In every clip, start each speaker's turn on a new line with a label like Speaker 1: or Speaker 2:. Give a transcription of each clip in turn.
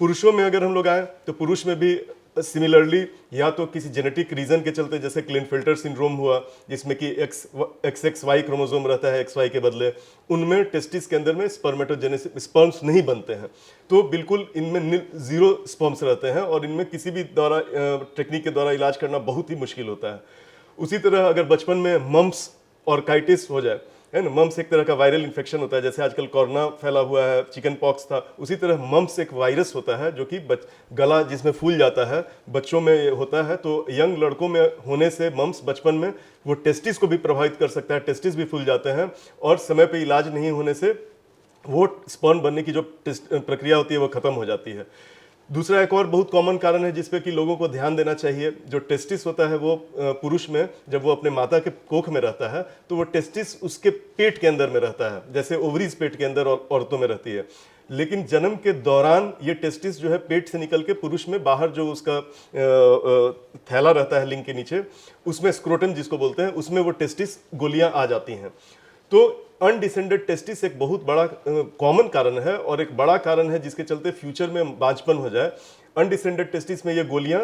Speaker 1: पुरुषों में अगर हम लोग आए तो पुरुष में भी सिमिलरली या तो किसी जेनेटिक रीजन के चलते, जैसे क्लिनफिल्टर सिंड्रोम हुआ जिसमें कि XXY क्रोमोसोम रहता है XY के बदले, उनमें टेस्टिस के अंदर में स्पर्मेटोजेनेसिस स्पर्म्स नहीं बनते हैं, तो बिल्कुल इनमें जीरो स्पर्म्स रहते हैं और इनमें किसी भी द्वारा टेक्निक के द्वारा इलाज करना बहुत ही मुश्किल होता है। उसी तरह अगर बचपन में मम्प्स और काइटिस हो जाए, है ना, मम्प्स एक तरह का वायरल इन्फेक्शन होता है, जैसे आजकल कोरोना फैला हुआ है, चिकन पॉक्स था, उसी तरह मम्प्स एक वायरस होता है जो कि गला जिसमें फूल जाता है, बच्चों में होता है। तो यंग लड़कों में होने से मम्प्स बचपन में वो टेस्टिस को भी प्रभावित कर सकता है, टेस्टिस भी फूल जाते हैं और समय पे इलाज नहीं होने से वो स्पर्म बनने की जो प्रक्रिया होती है वो खत्म हो जाती है। दूसरा एक और बहुत कॉमन कारण है जिसपे कि लोगों को ध्यान देना चाहिए, जो टेस्टिस होता है वो पुरुष में जब वो अपने माता के कोख में रहता है तो वो टेस्टिस उसके पेट के अंदर में रहता है, जैसे ओवरीज पेट के अंदर औरतों में रहती है। लेकिन जन्म के दौरान ये टेस्टिस जो है पेट से निकल के पुरुष में बाहर जो उसका थैला रहता है लिंग के नीचे, उसमें स्क्रोटम जिसको बोलते हैं, उसमें वो टेस्टिस गोलियां आ जाती हैं। तो अनडिसेंडेड टेस्टिस एक बहुत बड़ा कॉमन कारण है और एक बड़ा कारण है जिसके चलते फ्यूचर में बांझपन हो जाए। अनडिसेंडेड टेस्टिस में ये गोलियां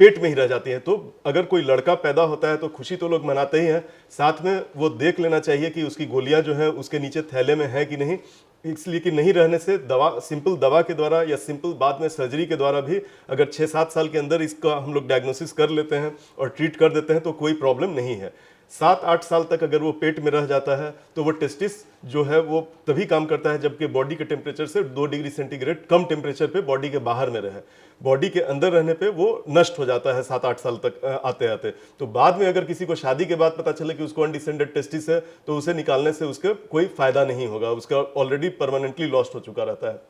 Speaker 1: पेट में ही रह जाती हैं। तो अगर कोई लड़का पैदा होता है तो खुशी तो लोग मनाते ही हैं, साथ में वो देख लेना चाहिए कि उसकी गोलियां जो है उसके नीचे थैले में है कि नहीं, इसलिए कि नहीं रहने से सिंपल दवा के द्वारा या सिंपल बाद में सर्जरी के द्वारा भी अगर 6-7 साल के अंदर इसका हम लोग डायग्नोसिस कर लेते हैं और ट्रीट कर देते हैं तो कोई प्रॉब्लम नहीं है। 7-8 साल तक अगर वो पेट में रह जाता है तो वो टेस्टिस जो है वो तभी काम करता है जबकि बॉडी के टेम्परेचर से 2 डिग्री सेंटीग्रेड कम टेम्परेचर पे बॉडी के बाहर में रहे। बॉडी के अंदर रहने पे वो नष्ट हो जाता है 7-8 साल तक आते आते। तो बाद में अगर किसी को शादी के बाद पता चले कि उसको अनडिसेंडेड टेस्टिस है तो उसे निकालने से उसका कोई फायदा नहीं होगा, उसका ऑलरेडी परमानेंटली लॉस्ट हो चुका रहता है।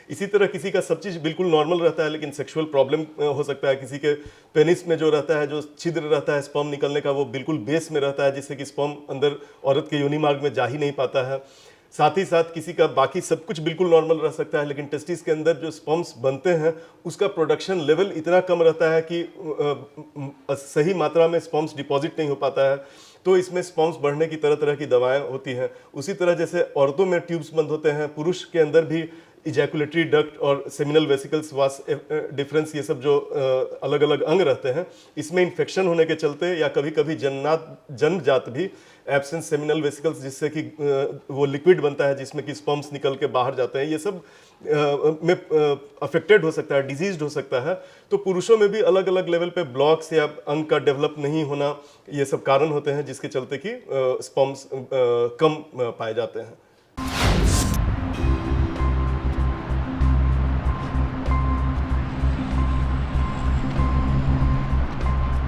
Speaker 1: इसी तरह किसी का सब चीज़ बिल्कुल नॉर्मल रहता है लेकिन सेक्सुअल प्रॉब्लम हो सकता है, किसी के पेनिस में जो रहता है, जो छिद्र रहता है स्पर्म निकलने का, वो बिल्कुल बेस में रहता है जिससे कि स्पर्म अंदर औरत के योनि मार्ग में जा ही नहीं पाता है। साथ ही साथ किसी का बाकी सब कुछ बिल्कुल नॉर्मल रह सकता है लेकिन टेस्टिस के अंदर जो स्पर्म्स बनते हैं उसका प्रोडक्शन लेवल इतना कम रहता है कि सही मात्रा में स्पर्म्स डिपॉजिट नहीं हो पाता है। तो इसमें स्पर्म्स बढ़ने की तरह तरह की दवाएं होती हैं। उसी तरह जैसे औरतों में ट्यूब्स बंद होते हैं, पुरुष के अंदर भी इजैकुलेटरी डक्ट और सेमिनल वेसिकल्स वास डिफरेंस, ये सब जो अलग अलग अंग रहते हैं, इसमें इन्फेक्शन होने के चलते या कभी कभी जन्मजात भी एब्सेंस सेमिनल वेसिकल्स जिससे कि वो लिक्विड बनता है जिसमें कि स्पर्म्स निकल के बाहर जाते हैं, ये सब में अफेक्टेड हो सकता है, डिजीज्ड हो सकता है। तो पुरुषों में भी अलग अलग लेवल पे ब्लॉक्स या अंग का डेवलप नहीं होना, ये सब कारण होते हैं जिसके चलते कि स्पर्म्स कम पाए जाते हैं।